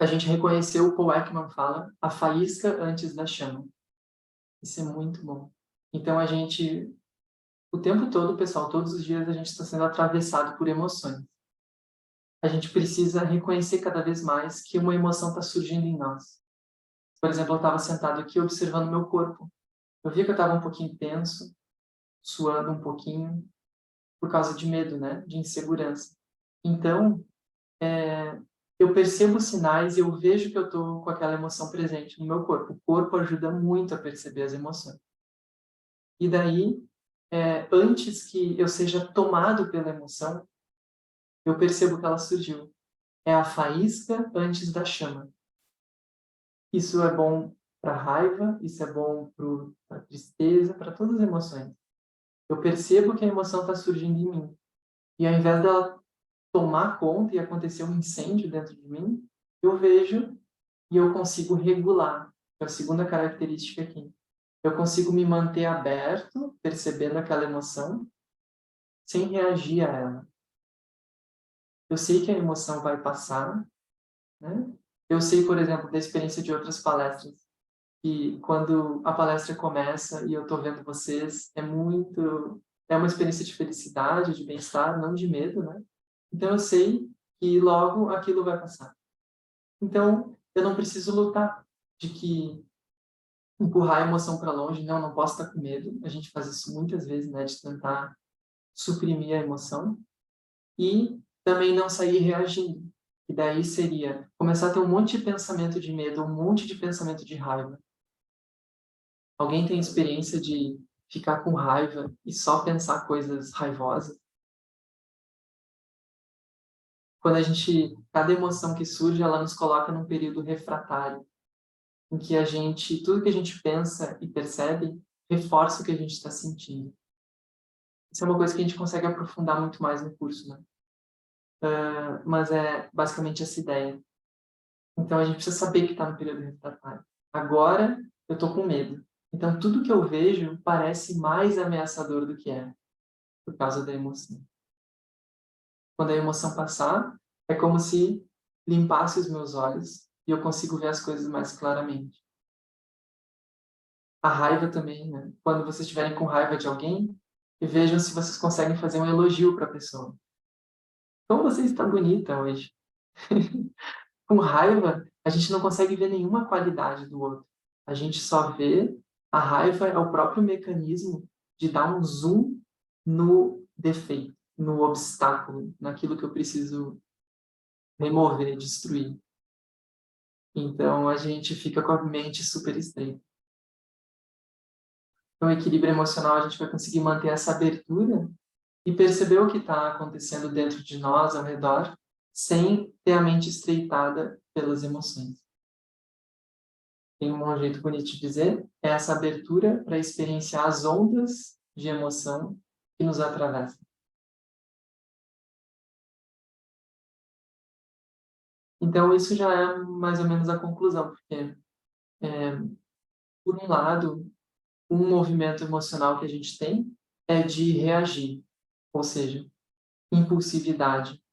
a gente reconheceu, o Paul Ekman fala, a faísca antes da chama. Isso é muito bom. Então, a gente, o tempo todo, pessoal, todos os dias a gente está sendo atravessado por emoções. A gente precisa reconhecer cada vez mais que uma emoção está surgindo em nós. Por exemplo, eu estava sentado aqui observando meu corpo. Eu vi que eu estava um pouquinho tenso, suando um pouquinho, por causa de medo, né? De insegurança. Então, eu percebo os sinais e eu vejo que eu estou com aquela emoção presente no meu corpo. O corpo ajuda muito a perceber as emoções. E daí, antes que eu seja tomado pela emoção, eu percebo que ela surgiu. É a faísca antes da chama. Isso é bom para a raiva, isso é bom para a tristeza, para todas as emoções. Eu percebo que a emoção está surgindo em mim. E ao invés dela tomar conta e acontecer um incêndio dentro de mim, eu vejo e eu consigo regular. É a segunda característica aqui. Eu consigo me manter aberto, percebendo aquela emoção, sem reagir a ela. Eu sei que a emoção vai passar, né? Eu sei, por exemplo, da experiência de outras palestras, que quando a palestra começa e eu estou vendo vocês, é uma experiência de felicidade, de bem-estar, não de medo, né? Então eu sei que logo aquilo vai passar. Então eu não preciso lutar de que empurrar a emoção para longe, não posso estar com medo. A gente faz isso muitas vezes, né, de tentar suprimir a emoção e também não sair reagindo. E daí seria começar a ter um monte de pensamento de medo, um monte de pensamento de raiva. Alguém tem experiência de ficar com raiva e só pensar coisas raivosas? Quando cada emoção que surge, ela nos coloca num período refratário, em que tudo que a gente pensa e percebe, reforça o que a gente está sentindo. Isso é uma coisa que a gente consegue aprofundar muito mais no curso, né? Mas é basicamente essa ideia. Então a gente precisa saber que está no período refratário. Agora eu estou com medo. Então tudo que eu vejo parece mais ameaçador do que é, por causa da emoção. Quando a emoção passar, é como se limpasse os meus olhos e eu consigo ver as coisas mais claramente. A raiva também, né? Quando vocês estiverem com raiva de alguém, vejam se vocês conseguem fazer um elogio para a pessoa. Como você está bonita hoje. Com raiva, a gente não consegue ver nenhuma qualidade do outro. A gente só vê a raiva é o próprio mecanismo de dar um zoom no defeito, no obstáculo, naquilo que eu preciso remover, destruir. Então a gente fica com a mente super estreita. Então, o equilíbrio emocional, a gente vai conseguir manter essa abertura e perceber o que está acontecendo dentro de nós, ao redor, sem ter a mente estreitada pelas emoções. Tem um jeito bonito de dizer, é essa abertura para experienciar as ondas de emoção que nos atravessam. Então, isso já é mais ou menos a conclusão, porque, por um lado, um movimento emocional que a gente tem é de reagir, ou seja, impulsividade,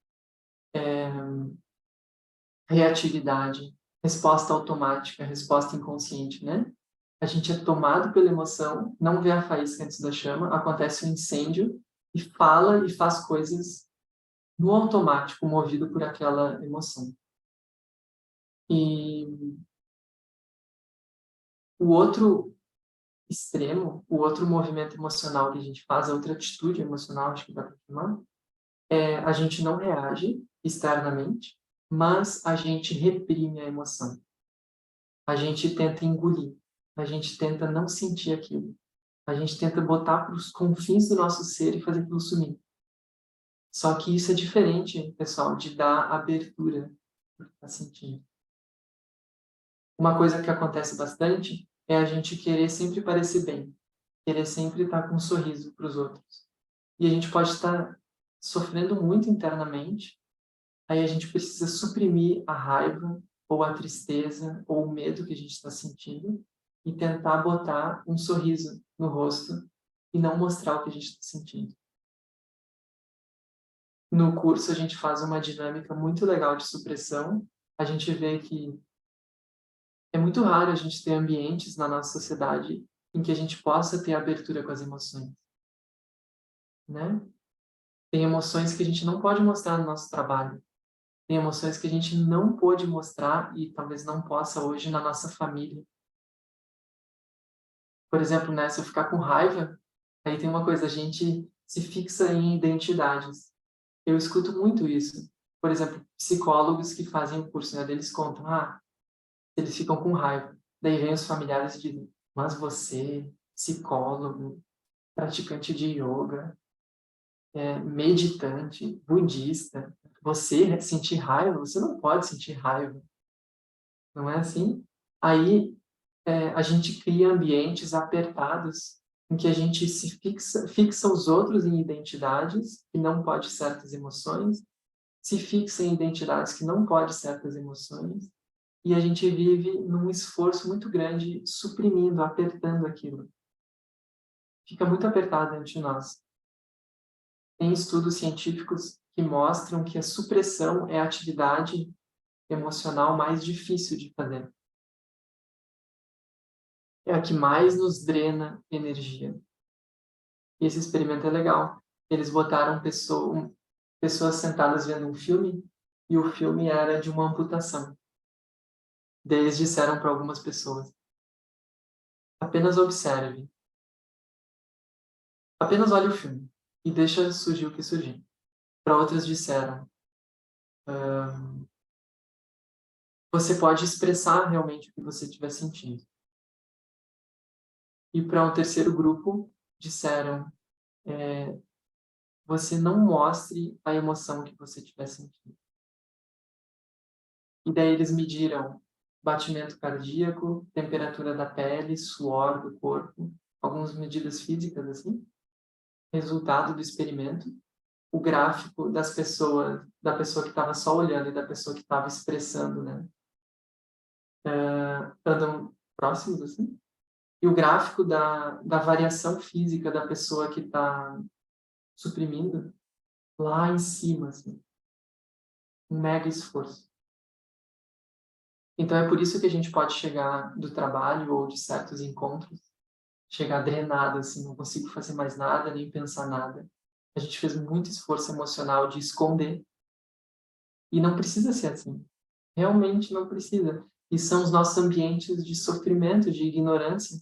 reatividade, resposta automática, resposta inconsciente, né? A gente é tomado pela emoção, não vê a faísca antes da chama, acontece um incêndio e fala e faz coisas no automático, movido por aquela emoção. E o outro extremo, o outro movimento emocional que a gente faz, a outra atitude emocional, acho que dá para chamar, é a gente não reage externamente, mas a gente reprime a emoção. A gente tenta engolir, a gente tenta não sentir aquilo. A gente tenta botar para os confins do nosso ser e fazer aquilo sumir. Só que isso é diferente, pessoal, de dar abertura para o que está sentindo. Uma coisa que acontece bastante é a gente querer sempre parecer bem, querer sempre estar com um sorriso para os outros. E a gente pode estar sofrendo muito internamente, aí a gente precisa suprimir a raiva, ou a tristeza, ou o medo que a gente está sentindo, e tentar botar um sorriso no rosto e não mostrar o que a gente está sentindo. No curso, a gente faz uma dinâmica muito legal de supressão, a gente vê que é muito raro a gente ter ambientes na nossa sociedade em que a gente possa ter abertura com as emoções, né? Tem emoções que a gente não pode mostrar no nosso trabalho. Tem emoções que a gente não pôde mostrar e talvez não possa hoje na nossa família. Por exemplo, né, se eu ficar com raiva, aí tem uma coisa, a gente se fixa em identidades. Eu escuto muito isso. Por exemplo, psicólogos que fazem o curso, né, eles contam, eles ficam com raiva. Daí vem os familiares e dizem, mas você, psicólogo, praticante de yoga, meditante, budista, você sentir raiva, você não pode sentir raiva, não é assim? Aí a gente cria ambientes apertados em que a gente se fixa os outros em identidades que não pode certas emoções, se fixa em identidades que não pode certas emoções, e a gente vive num esforço muito grande suprimindo, apertando aquilo. Fica muito apertado dentro de nós. Tem estudos científicos que mostram que a supressão é a atividade emocional mais difícil de fazer. É a que mais nos drena energia. E esse experimento é legal. Eles botaram pessoas sentadas vendo um filme e o filme era de uma amputação. Daí eles disseram para algumas pessoas, apenas observe, apenas olhe o filme e deixa surgir o que surgir. Para outras disseram, você pode expressar realmente o que você estiver sentindo. E para um terceiro grupo, disseram, você não mostre a emoção que você estiver sentindo. E daí eles mediram batimento cardíaco, temperatura da pele, suor do corpo, algumas medidas físicas assim, resultado do experimento, o gráfico das pessoas, da pessoa que estava só olhando e da pessoa que estava expressando, né, andam próximos assim, e o gráfico da variação física da pessoa que está suprimindo lá em cima, assim, um mega esforço. Então é por isso que a gente pode chegar do trabalho ou de certos encontros, chegar drenado, assim, não consigo fazer mais nada, nem pensar nada. A gente fez muito esforço emocional de esconder. E não precisa ser assim. Realmente não precisa. E são os nossos ambientes de sofrimento, de ignorância.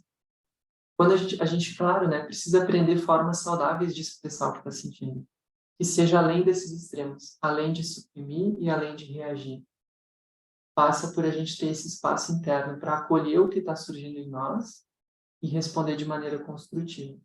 Quando a gente, claro, né, precisa aprender formas saudáveis de expressar o que está sentindo. Que seja além desses extremos, além de suprimir e além de reagir. Passa por a gente ter esse espaço interno para acolher o que está surgindo em nós e responder de maneira construtiva.